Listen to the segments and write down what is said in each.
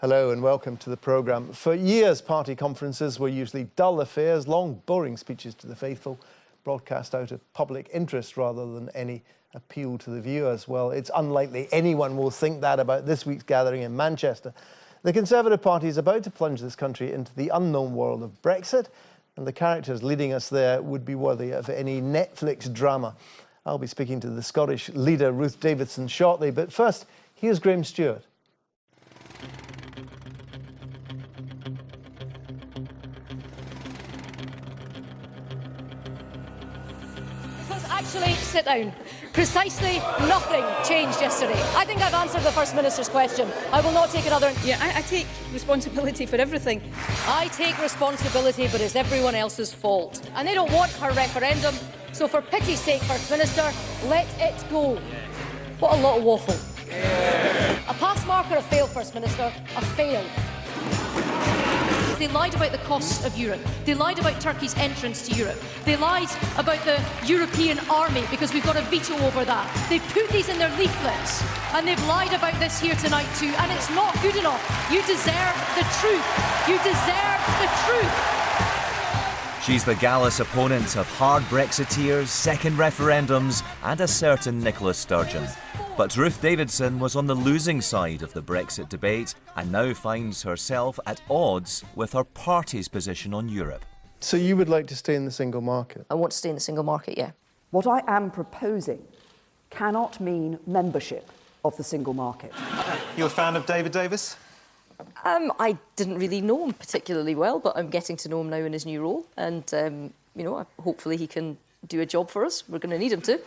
Hello and welcome to the programme. For years, party conferences were usually dull affairs, long, boring speeches to the faithful, broadcast out of public interest rather than any appeal to the viewers. Well, it's unlikely anyone will think that about this week's gathering in Manchester. The Conservative Party is about to plunge this country into the unknown world of Brexit, and the characters leading us there would be worthy of any Netflix drama. I'll be speaking to the Scottish leader, Ruth Davidson, shortly, but first, here's Graham Stewart. Actually, sit down. Precisely nothing changed yesterday. I think I've answered the First Minister's question. I will not take another... Yeah, I take responsibility for everything. I take responsibility, but it's everyone else's fault. And they don't want her referendum, so for pity's sake, First Minister, let it go. What a lot of waffle. A pass mark or a fail, First Minister? A fail. They lied about the costs of Europe. They lied about Turkey's entrance to Europe. They lied about the European army because we've got a veto over that. They put these in their leaflets and they've lied about this here tonight too, and it's not good enough. You deserve the truth. You deserve the truth. She's the gallus opponent of hard Brexiteers, second referendums and a certain Nicola Sturgeon. But Ruth Davidson was on the losing side of the Brexit debate and now finds herself at odds with her party's position on Europe. So you would like to stay in the single market? I want to stay in the single market, yeah. What I am proposing cannot mean membership of the single market. You're a fan of David Davis? I didn't really know him particularly well, but I'm getting to know him now in his new role, and you know, hopefully he can do a job for us. We're going to need him to.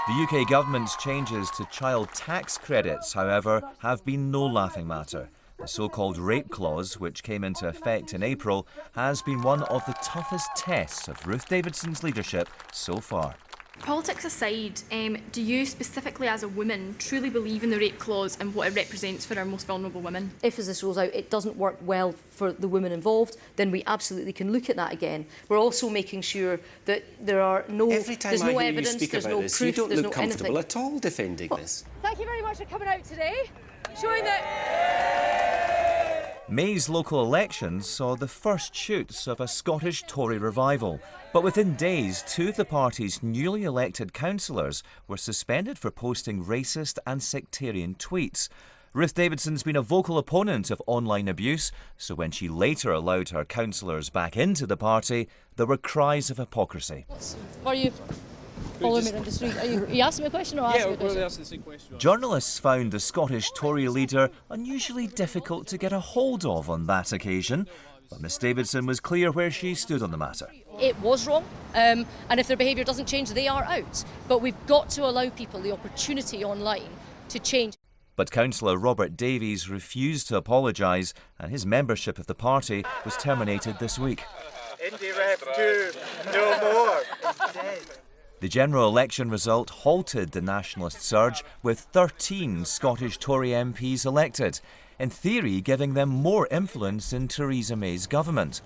The UK government's changes to child tax credits, however, have been no laughing matter. The so-called rape clause, which came into effect in April, has been one of the toughest tests of Ruth Davidson's leadership so far. Politics aside, do you specifically as a woman truly believe in the rape clause and what it represents for our most vulnerable women? If, as this rolls out, it doesn't work well for the women involved, then we absolutely can look at that again. We're also making sure that there are no, there's no evidence, there's no proof, you don't there's look no comfortable anything. at all defending this. Thank you very much for coming out today, showing that... May's local elections saw the first shoots of a Scottish Tory revival. But within days, two of the party's newly elected councillors were suspended for posting racist and sectarian tweets. Ruth Davidson's been a vocal opponent of online abuse, so when she later allowed her councillors back into the party, there were cries of hypocrisy. Are you following me around the street? Are you asking me a question or asking me a question? we're asking the same question. Journalists found the Scottish Tory leader unusually difficult to get a hold of on that occasion, but Miss Davidson was clear where she stood on the matter. It was wrong, and if their behaviour doesn't change, they are out. But we've got to allow people the opportunity online to change. But Councillor Robert Davies refused to apologise, and his membership of the party was terminated this week. Indie Rep 2, no more. The general election result halted the nationalist surge, with 13 Scottish Tory MPs elected, in theory giving them more influence in Theresa May's government.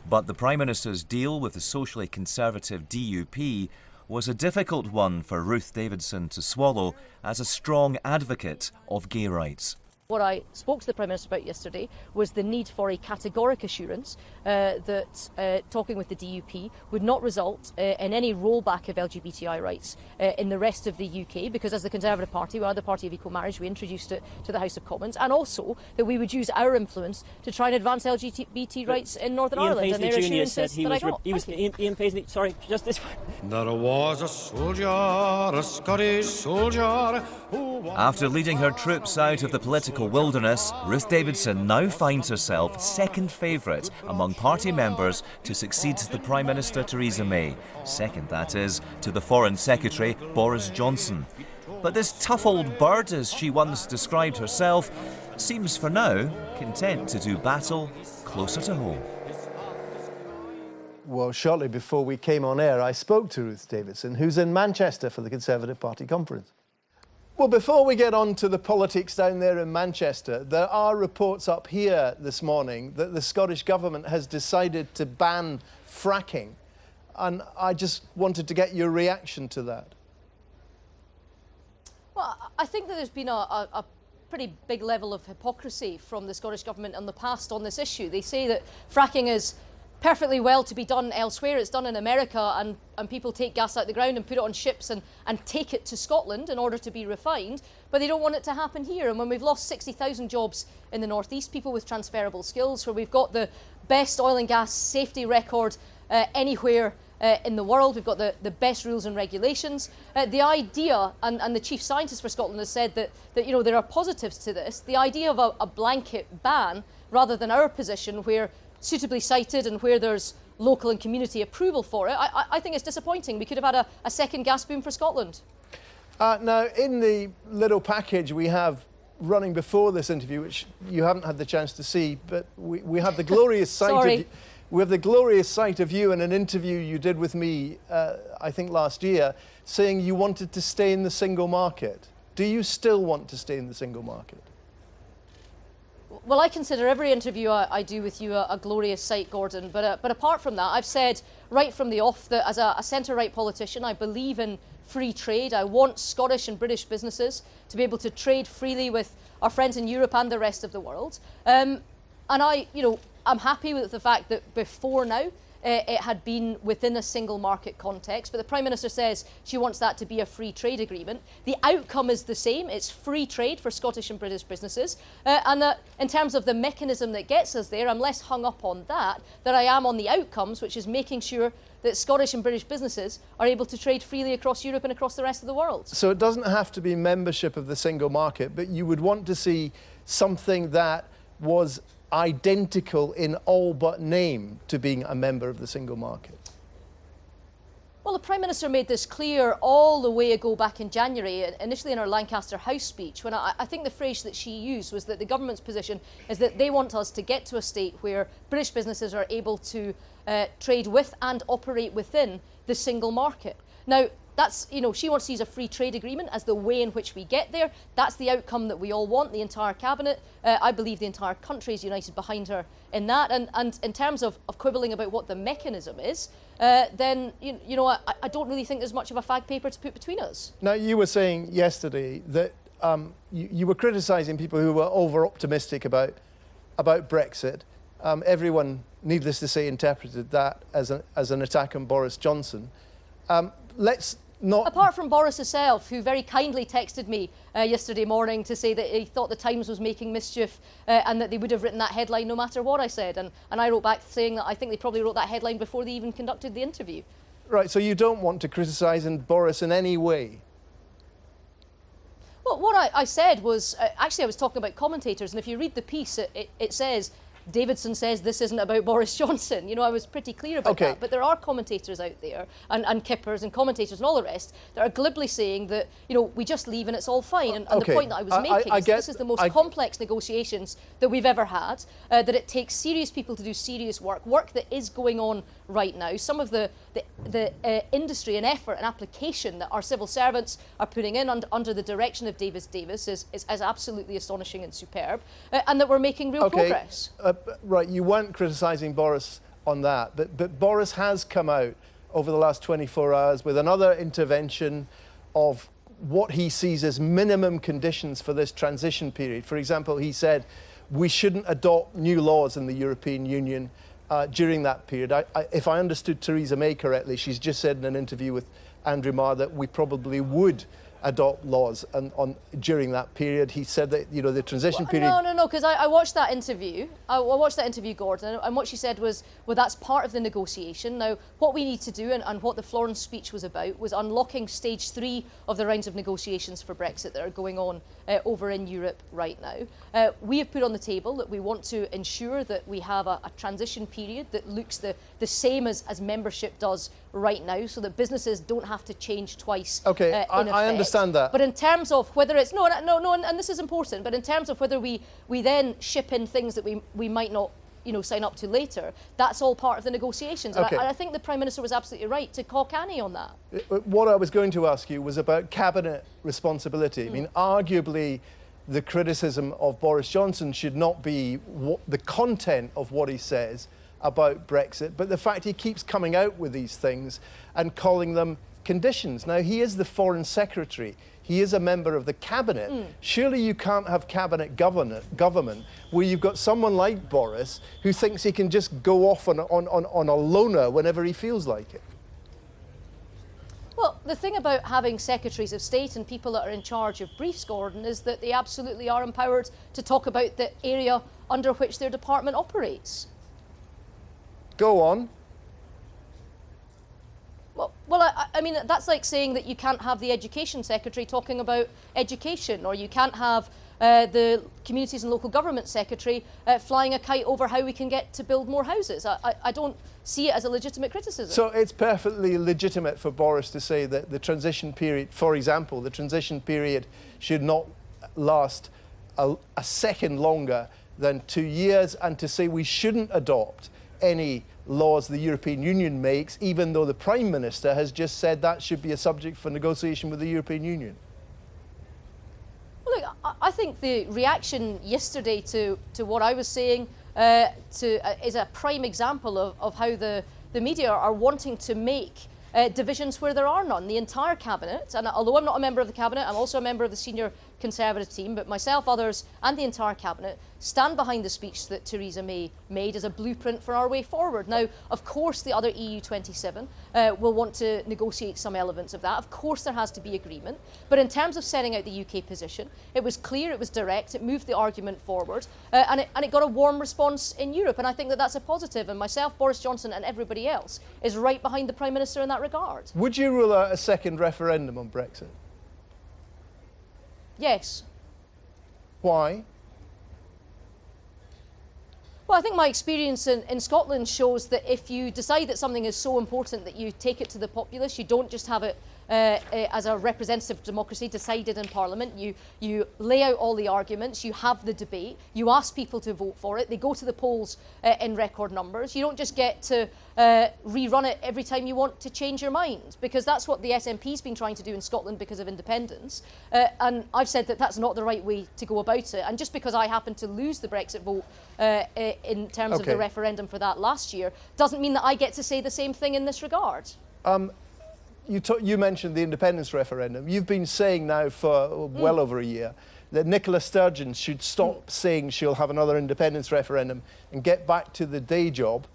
But the Prime Minister's deal with the socially conservative DUP was a difficult one for Ruth Davidson to swallow as a strong advocate of gay rights. What I spoke to the Prime Minister about yesterday was the need for a categoric assurance that talking with the DUP would not result in any rollback of LGBTI rights in the rest of the UK, because as the Conservative Party, we are the party of equal marriage, we introduced it to the House of Commons, and also that we would use our influence to try and advance LGBT rights in Northern Ireland. Ian Paisley Jr. said he was... Ian Paisley, sorry, just this one. There was a soldier, a Scottish soldier, who... After leading her troops out of the political wilderness, Ruth Davidson now finds herself second favourite among party members to succeed the Prime Minister Theresa May. Second, that is, to the Foreign Secretary Boris Johnson. But this tough old bird, as she once described herself, seems for now content to do battle closer to home. Well, shortly before we came on air, I spoke to Ruth Davidson, who's in Manchester for the Conservative Party conference. Well, before we get on to the politics down there in Manchester, there are reports up here this morning that the Scottish Government has decided to ban fracking. And I just wanted to get your reaction to that. I think that there's been a pretty big level of hypocrisy from the Scottish Government in the past on this issue. They say that fracking is perfectly well to be done elsewhere. It's done in America, and people take gas out the ground and put it on ships and take it to Scotland in order to be refined, but they don't want it to happen here. And when we've lost 60,000 jobs in the North East, people with transferable skills, where we've got the best oil and gas safety record anywhere in the world, we've got the best rules and regulations. The idea, and the chief scientist for Scotland has said that there are positives to this, the idea of a blanket ban rather than our position where suitably cited and where there's local and community approval for it, I think it's disappointing. We could have had a second gas boom for Scotland. Now, in the little package we have running before this interview, which you haven't had the chance to see, but we have the glorious sight we have the glorious sight of you in an interview you did with me, I think last year, saying you wanted to stay in the single market. Do you still want to stay in the single market? Well, I consider every interview I do with you a glorious sight, Gordon. But apart from that, I've said right from the off that as a centre-right politician, I believe in free trade. I want Scottish and British businesses to be able to trade freely with our friends in Europe and the rest of the world. And I'm happy with the fact that before now, it had been within a single market context, but the Prime Minister says she wants that to be a free trade agreement. The outcome is the same. It's free trade for Scottish and British businesses. And in terms of the mechanism that gets us there, I'm less hung up on that I am on the outcomes, which is making sure that Scottish and British businesses are able to trade freely across Europe and across the rest of the world. So it doesn't have to be membership of the single market, but you would want to see something that was identical in all but name to being a member of the single market? Well, the Prime Minister made this clear all the way ago back in January, initially in her Lancaster House speech, when I think the phrase that she used was that the government's position is that they want us to get to a state where British businesses are able to trade with and operate within the single market. Now, that's, she wants to use a free trade agreement as the way in which we get there. That's the outcome that we all want, the entire cabinet. I believe the entire country is united behind her in that. And in terms of quibbling about what the mechanism is, then, I don't really think there's much of a fag paper to put between us. Now, you were saying yesterday that you were criticising people who were over-optimistic about Brexit. Everyone, needless to say, interpreted that as an attack on Boris Johnson. Let's not... Apart from Boris himself, who very kindly texted me yesterday morning to say that he thought the Times was making mischief and that they would have written that headline no matter what I said. And I wrote back saying that I think they probably wrote that headline before they even conducted the interview. Right, so you don't want to criticise Boris in any way? Well, what I said was, actually I was talking about commentators, and if you read the piece, it says... Davidson says this isn't about Boris Johnson. I was pretty clear about that. But there are commentators out there, and kippers and commentators and all the rest, that are glibly saying that, we just leave and it's all fine. And the point that I was making is that this is the most complex negotiations that we've ever had, that it takes serious people to do serious work that is going on right now. Some of the industry and effort and application that our civil servants are putting in under the direction of Davis is absolutely astonishing and superb, and that we're making real progress. Right, you weren't criticising Boris on that, but Boris has come out over the last 24 hours with another intervention of what he sees as minimum conditions for this transition period. For example, he said we shouldn't adopt new laws in the European Union during that period. If I understood Theresa May correctly, she's just said in an interview with Andrew Marr that we probably would adopt laws during that period. He said that, the transition period... No, because I watched that interview. I watched that interview, Gordon, and what she said was, well, that's part of the negotiation. Now, what we need to do, and what the Florence speech was about, was unlocking stage 3 of the rounds of negotiations for Brexit that are going on over in Europe right now. We have put on the table that we want to ensure that we have a transition period that looks the same as membership does right now, so that businesses don't have to change twice. Okay, I understand that. But in terms of whether it's no, and this is important. But in terms of whether we then ship in things that we might not, sign up to later, that's all part of the negotiations. Okay. And I think the Prime Minister was absolutely right to call canny on that. What I was going to ask you was about cabinet responsibility. I mean, arguably, the criticism of Boris Johnson should not be the content of what he says about Brexit, but the fact he keeps coming out with these things and calling them conditions. Now, he is the Foreign Secretary. He is a member of the cabinet. Surely you can't have cabinet government where you've got someone like Boris who thinks he can just go off on a loner whenever he feels like it. Well, the thing about having secretaries of state and people that are in charge of briefs, Gordon, is that they absolutely are empowered to talk about the area under which their department operates. Go on. Well, I mean, that's like saying that you can't have the education secretary talking about education, or you can't have the communities and local government secretary flying a kite over how we can get to build more houses. I don't see it as a legitimate criticism. So it's perfectly legitimate for Boris to say that the transition period, for example, the transition period should not last a second longer than 2 years, and to say we shouldn't adopt any laws the European Union makes, even though the Prime Minister has just said that should be a subject for negotiation with the European Union. Well, look, I think the reaction yesterday to what I was saying is a prime example of how the media are wanting to make divisions where there are none. The entire cabinet, and although I'm not a member of the cabinet, I'm also a member of the senior Conservative team, but myself, others and the entire cabinet stand behind the speech that Theresa May made as a blueprint for our way forward. Now, of course, the other EU 27 will want to negotiate some elements of that. Of course, there has to be agreement. But in terms of setting out the UK position, it was clear, it was direct, it moved the argument forward, and it got a warm response in Europe. And I think that that's a positive. And myself, Boris Johnson and everybody else is right behind the Prime Minister in that regard. Would you rule out a second referendum on Brexit? Yes. Why? Well, I think my experience in Scotland shows that if you decide that something is so important that you take it to the populace, you don't just have it as a representative democracy decided in Parliament. You lay out all the arguments, you have the debate, you ask people to vote for it, they go to the polls in record numbers. You don't just get to rerun it every time you want to change your mind, because that's what the SNP's been trying to do in Scotland because of independence. And I've said that that's not the right way to go about it. And just because I happened to lose the Brexit vote in terms of the referendum for that last year doesn't mean that I get to say the same thing in this regard. You mentioned the independence referendum. You've been saying now for well over a year that Nicola Sturgeon should stop saying she'll have another independence referendum and get back to the day job.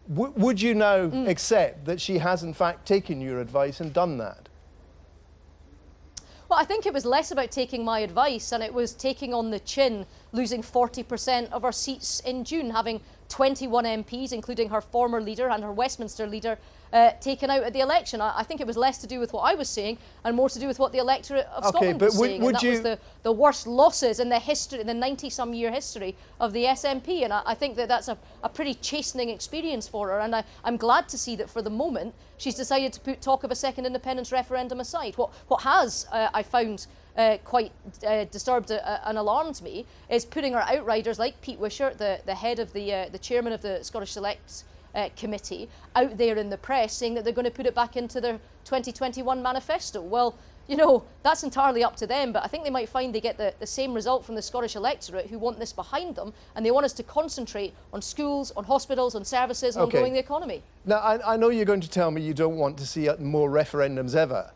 Would you now accept that she has in fact taken your advice and done that? Well, I think it was less about taking my advice and it was taking on the chin losing 40% of her seats in June, having 21 MPs, including her former leader and her Westminster leader, taken out at the election. I think it was less to do with what I was saying and more to do with what the electorate of Scotland was saying. And that was the worst losses in the history, in the 90-some year history of the SNP. And I think that that's a pretty chastening experience for her. And I'm glad to see that for the moment she's decided to put talk of a second independence referendum aside. What has, I found, quite disturbed and alarmed me is putting our outriders like Pete Wishart, the head of the chairman of the Scottish Select Committee, out there in the press saying that they're going to put it back into their 2021 manifesto. Well, you know, that's entirely up to them, but I think they might find they get the same result from the Scottish electorate who want this behind them, and they want us to concentrate on schools, on hospitals, on services, and on growing the economy. Now, I know you're going to tell me you don't want to see more referendums ever.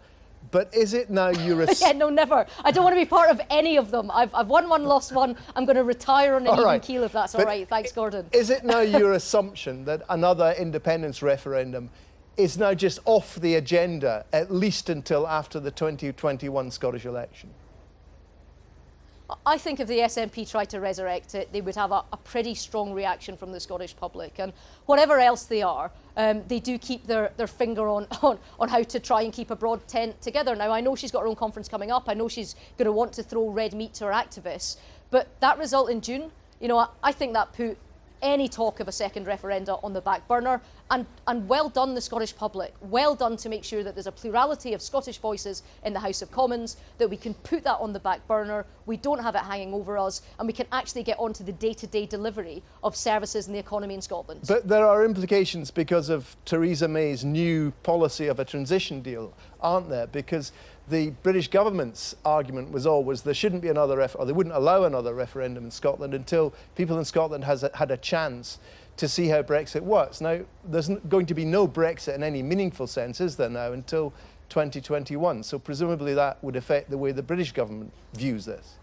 But is it now your... Yeah, no, never. I don't want to be part of any of them. I've won one, lost one. I'm going to retire on an even keel if that's all right. Thanks, Gordon. Is it now your assumption that another independence referendum is now just off the agenda, at least until after the 2021 Scottish election? I think if the SNP tried to resurrect it, they would have a pretty strong reaction from the Scottish public. And whatever else they are, they do keep their finger on how to try and keep a broad tent together. Now, I know she's got her own conference coming up. I know she's going to want to throw red meat to her activists. But that result in June, you know, I think that put any talk of a second referenda on the back burner. And well done, the Scottish public. Well done to make sure that there's a plurality of Scottish voices in the House of Commons, that we can put that on the back burner, we don't have it hanging over us, and we can actually get on to the day-to-day delivery of services and the economy in Scotland. But there are implications because of Theresa May's new policy of a transition deal, aren't there? Because the British government's argument was always there shouldn't be another or they wouldn't allow another referendum in Scotland until people in Scotland had a chance to see how Brexit works. Now, there's going to be no Brexit in any meaningful sense, is there now, until 2021. So presumably that would affect the way the British government views this.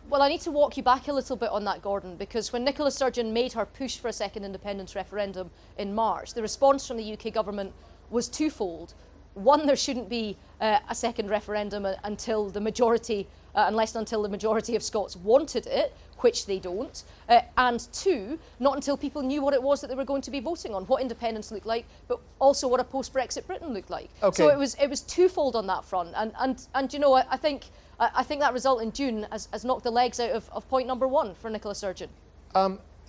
Well, I need to walk you back a little bit on that, Gordon, because when Nicola Sturgeon made her push for a second independence referendum in March, the response from the UK government was twofold. One, there shouldn't be a second referendum until the majority, unless and until the majority of Scots wanted it, which they don't. And two, not until people knew what it was that they were going to be voting on, what independence looked like, but also what a post-Brexit Britain looked like. Okay. So it was twofold on that front. And you know, I think that result in June has knocked the legs out of point number one for Nicola Sturgeon.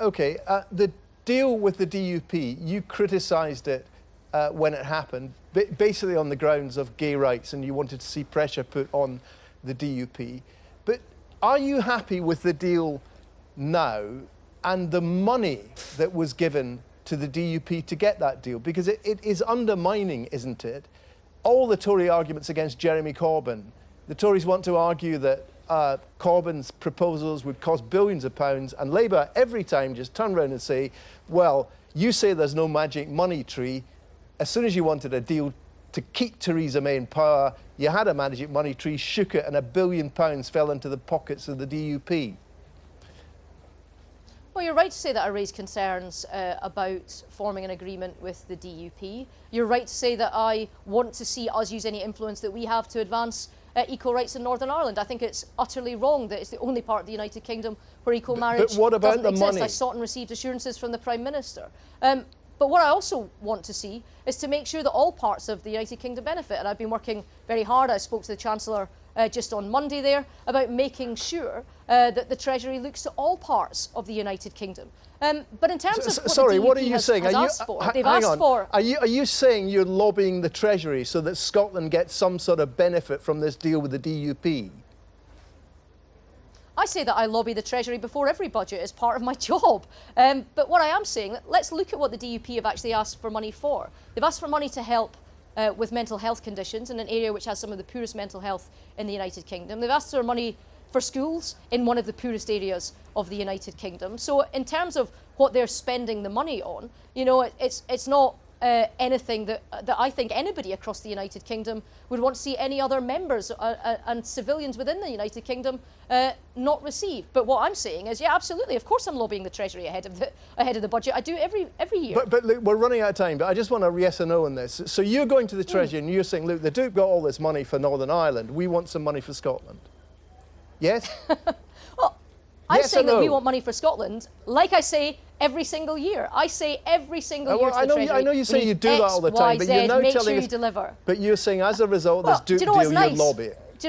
OK, the deal with the DUP, you criticised it when it happened, basically on the grounds of gay rights, and you wanted to see pressure put on the DUP. But are you happy with the deal now and the money that was given to the DUP to get that deal? Because it is undermining, isn't it, all the Tory arguments against Jeremy Corbyn. The Tories want to argue that Corbyn's proposals would cost billions of pounds, and Labour every time just turn around and say, well, you say there's no magic money tree. As soon as you wanted a deal to keep Theresa May in power, you had a magic money tree, shook it, and £1 billion fell into the pockets of the DUP. Well, you're right to say that I raised concerns about forming an agreement with the DUP. You're right to say that I want to see us use any influence that we have to advance equal rights in Northern Ireland. I think it's utterly wrong that it's the only part of the United Kingdom where equal marriage but what about doesn't the exist. money? I sought and received assurances from the Prime Minister. But what I also want to see is to make sure that all parts of the United Kingdom benefit. And I've been working very hard. I spoke to the Chancellor just on Monday there about making sure that the Treasury looks to all parts of the United Kingdom. But in terms of what the DUP has asked for, they've asked for... Are you saying you're lobbying the Treasury so that Scotland gets some sort of benefit from this deal with the DUP? I say that I lobby the Treasury before every budget as part of my job. But what I am saying, let's look at what the DUP have actually asked for money for. They've asked for money to help with mental health conditions in an area which has some of the poorest mental health in the United Kingdom. They've asked for money for schools in one of the poorest areas of the United Kingdom. So in terms of what they're spending the money on, you know, it's not anything that I think anybody across the United Kingdom would want to see any other members and civilians within the United Kingdom not receive. But what I'm saying is, yeah, absolutely, of course I'm lobbying the Treasury ahead of the budget. I do every year. But look, we're running out of time, but I just want a yes or no on this. So you're going to the Treasury and you're saying, look, the Duke got all this money for Northern Ireland. We want some money for Scotland. Yes? Well, I'm yes saying or no? that we want money for Scotland, like I say every single year. I say every single year to the Treasury. I know you say you do that all the time, but you're now make telling sure us. you deliver. But you're saying as a result of this Duke deal, you're lobbying. Do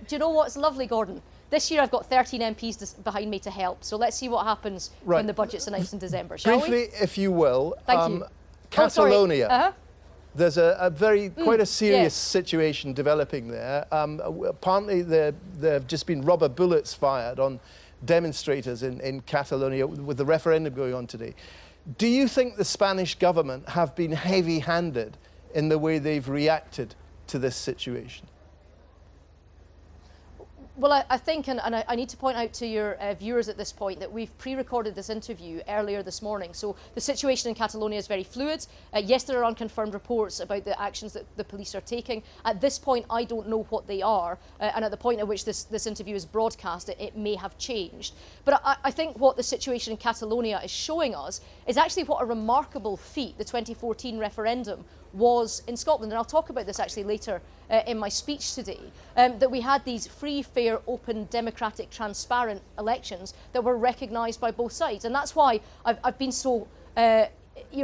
you know what's lovely, Gordon? This year I've got 13 MPs behind me to help. So let's see what happens when the budget's announced in December, shall we? Briefly, if you will. Thank you. Catalonia. There's quite a serious situation developing there. Apparently, there have just been rubber bullets fired on demonstrators in Catalonia with the referendum going on today. Do you think the Spanish government have been heavy-handed in the way they've reacted to this situation? Well, I think, and I need to point out to your viewers at this point that we've pre-recorded this interview earlier this morning. So the situation in Catalonia is very fluid. Yes, there are unconfirmed reports about the actions that the police are taking. At this point, I don't know what they are. And at the point at which this interview is broadcast, it may have changed. But I think what the situation in Catalonia is showing us is actually what a remarkable feat the 2014 referendum was in Scotland. And I'll talk about this actually later in my speech today, that we had these free, fair, open, democratic, transparent elections that were recognised by both sides. And that's why I've been so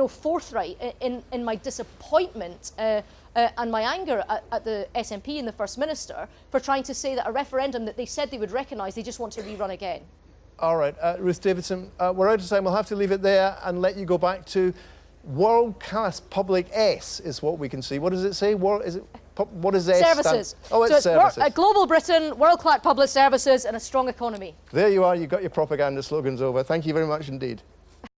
forthright in my disappointment and my anger at the SNP and the First Minister for trying to say that a referendum that they said they would recognise, they just want to rerun again. All right, Ruth Davidson, we're out of time. We'll have to leave it there and let you go back to world-class public S is what we can see. What does it say? What is S? Services. Oh, it's services. Global Britain, world-class public services and a strong economy. There you are. You got your propaganda slogans over. Thank you very much indeed.